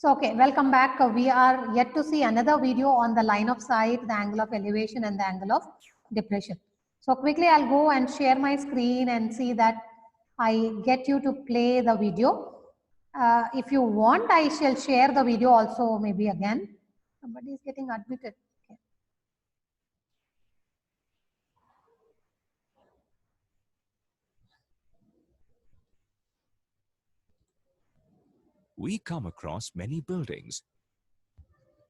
So, okay, welcome back. We are yet to see another video on the line of sight, the angle of elevation and the angle of depression. So quickly I'll go and share my screen and see that I get you to play the video. If you want, I shall share the video also maybe again. Somebody is getting admitted. Okay. We come across many buildings,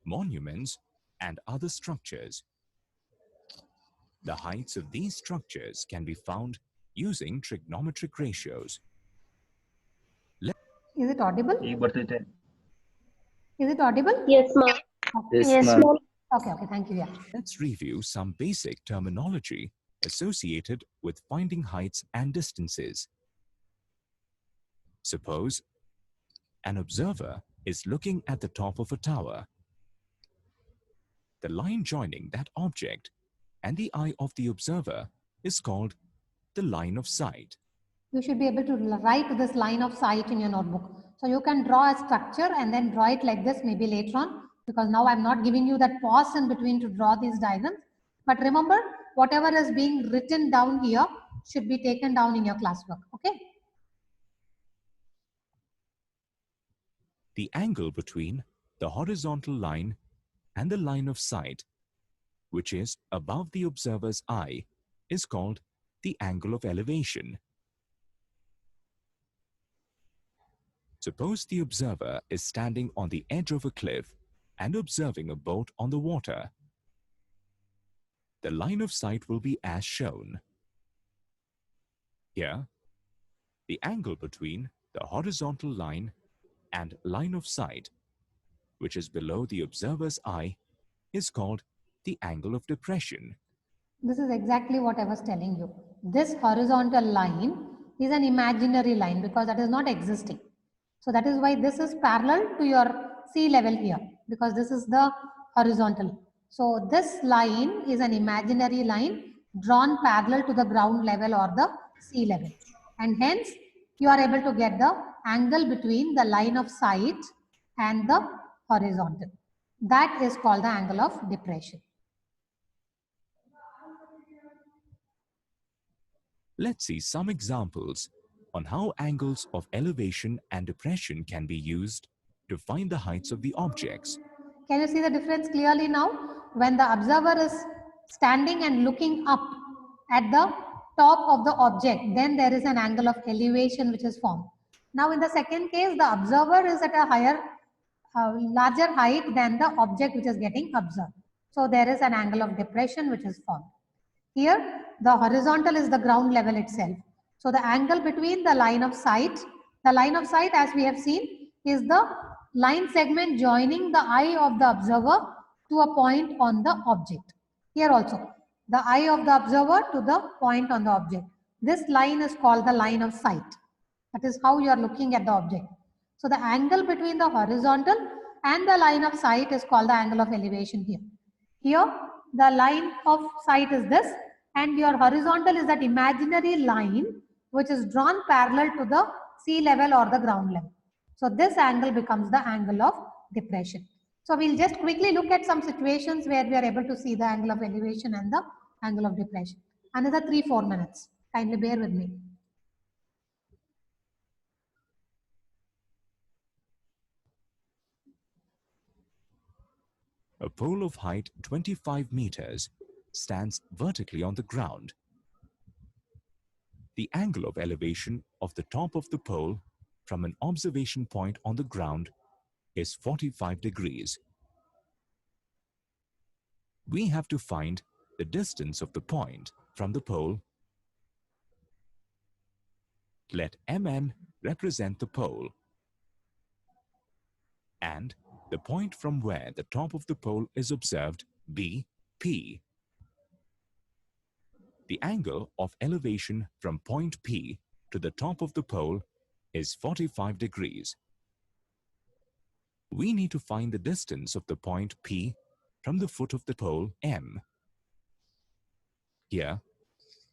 monuments, and other structures. The heights of these structures can be found using trigonometric ratios. Is it audible? Is Is it audible? Yes, ma'am. Okay. Yes, ma'am. Okay, thank you. Yeah. Let's review some basic terminology associated with finding heights and distances. Suppose an observer is looking at the top of a tower. The line joining that object and the eye of the observer is called the line of sight. You should be able to write this line of sight in your notebook. So you can draw a structure and then draw it like this maybe later on, because now I'm not giving you that pause in between to draw these diagrams. But remember, whatever is being written down here should be taken down in your classwork. Okay. The angle between the horizontal line and the line of sight, which is above the observer's eye, is called the angle of elevation. Suppose the observer is standing on the edge of a cliff and observing a boat on the water. The line of sight will be as shown. Here, the angle between the horizontal line and line of sight, which is below the observer's eye, is called the angle of depression. This is exactly what I was telling you. This horizontal line is an imaginary line because that is not existing. So that is why this is parallel to your sea level here, because this is the horizontal. So this line is an imaginary line drawn parallel to the ground level or the sea level. And hence you are able to get the angle between the line of sight and the horizontal. That is called the angle of depression. Let's see some examples on how angles of elevation and depression can be used to find the heights of the objects. Can you see the difference clearly now? When the observer is standing and looking up at the top of the object, then there is an angle of elevation which is formed. Now in the second case, the observer is at a larger height than the object which is getting observed. So there is an angle of depression which is formed. Here, the horizontal is the ground level itself. So the angle between the line of sight as we have seen is the line segment joining the eye of the observer to a point on the object. Here also, the eye of the observer to the point on the object. This line is called the line of sight. That is how you are looking at the object. So the angle between the horizontal and the line of sight is called the angle of elevation here. Here, the line of sight is this, and your horizontal is that imaginary line which is drawn parallel to the sea level or the ground level. So this angle becomes the angle of depression. So we'll just quickly look at some situations where we are able to see the angle of elevation and the angle of depression. Another 3-4 minutes. Kindly bear with me. A pole of height 25 meters stands vertically on the ground. The angle of elevation of the top of the pole from an observation point on the ground is 45 degrees. We have to find the distance of the point from the pole. Let MN represent the pole and the point from where the top of the pole is observed be P. The angle of elevation from point P to the top of the pole is 45 degrees. We need to find the distance of the point P from the foot of the pole M. Here,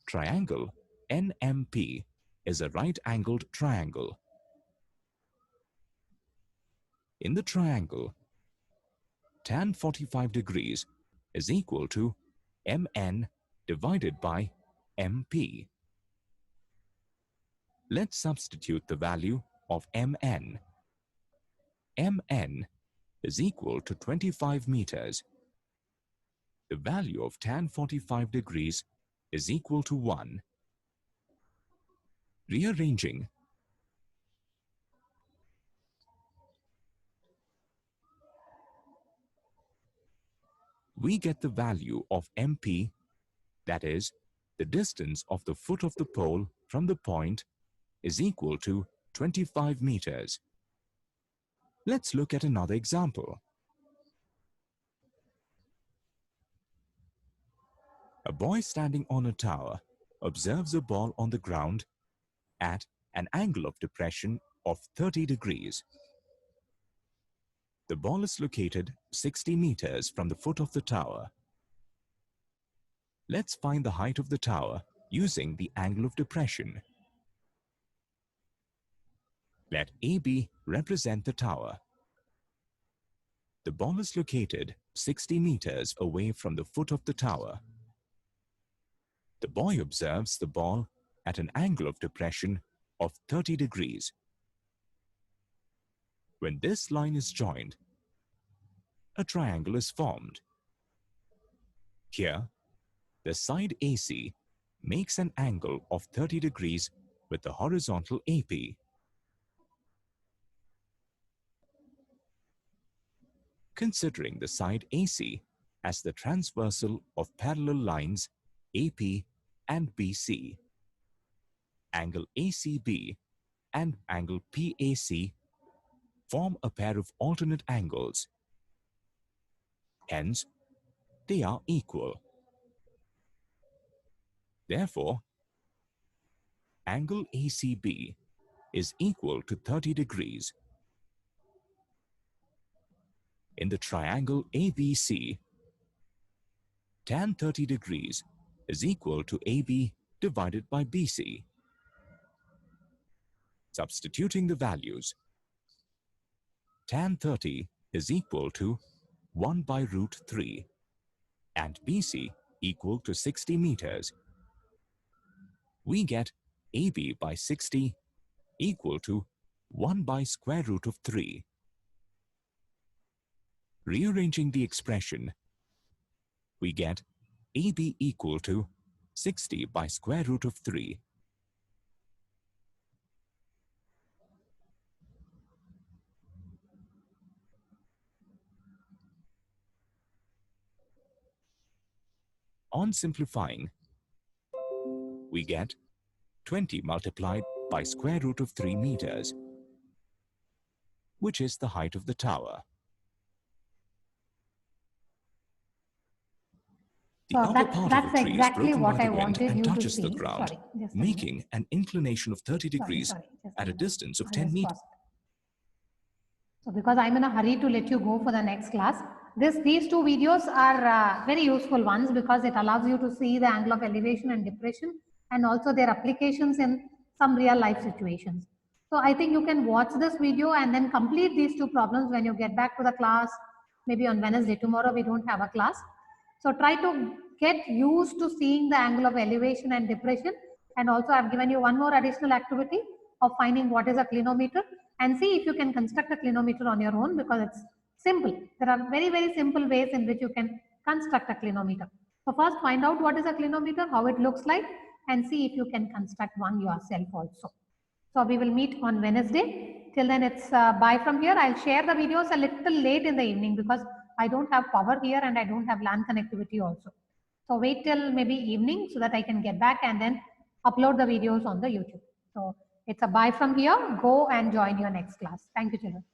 triangle NMP is a right-angled triangle. In the triangle, tan 45 degrees is equal to mn divided by mp. Let's substitute the value of mn. mn is equal to 25 meters. The value of tan 45 degrees is equal to 1. Rearranging, we get the value of mp, that is, the distance of the foot of the pole from the point, is equal to 25 meters. Let's look at another example. A boy standing on a tower observes a ball on the ground at an angle of depression of 30 degrees. The ball is located 60 meters from the foot of the tower. Let's find the height of the tower using the angle of depression. Let AB represent the tower. The ball is located 60 meters away from the foot of the tower. The boy observes the ball at an angle of depression of 30 degrees. When this line is joined, a triangle is formed. Here, the side AC makes an angle of 30 degrees with the horizontal AP. Considering the side AC as the transversal of parallel lines AP and BC, angle ACB and angle PAC form a pair of alternate angles. Hence, they are equal. Therefore, angle ACB is equal to 30 degrees. In the triangle ABC, tan 30 degrees is equal to AB divided by BC. Substituting the values, tan 30 is equal to 1 by root 3 and BC equal to 60 meters. We get AB by 60 equal to 1 by square root of 3. Rearranging the expression, we get AB equal to 60 by square root of 3. On simplifying, we get 20 multiplied by square root of 3 meters, which is the height of the tower. The upper part of the tree is exactly broken what by I the wind wanted and you to touches the see. ground, Sorry, just a minute. making an inclination of 30 degrees at a distance of 10 meters. So because I'm in a hurry to let you go for the next class, these two videos are very useful ones because it allows you to see the angle of elevation and depression and also their applications in some real life situations. So I think you can watch this video and then complete these two problems when you get back to the class. Maybe on Wednesday, tomorrow we don't have a class. So try to get used to seeing the angle of elevation and depression. And also I've given you one more additional activity of finding what is a clinometer and see if you can construct a clinometer on your own because it's simple. There are very, very simple ways in which you can construct a clinometer. So first find out what is a clinometer, how it looks like, and see if you can construct one yourself also. So we will meet on Wednesday. Till then it's bye from here. I'll share the videos a little late in the evening because I don't have power here and I don't have LAN connectivity also. So wait till maybe evening so that I can get back and then upload the videos on the YouTube. So it's a bye from here. Go and join your next class. Thank you, children.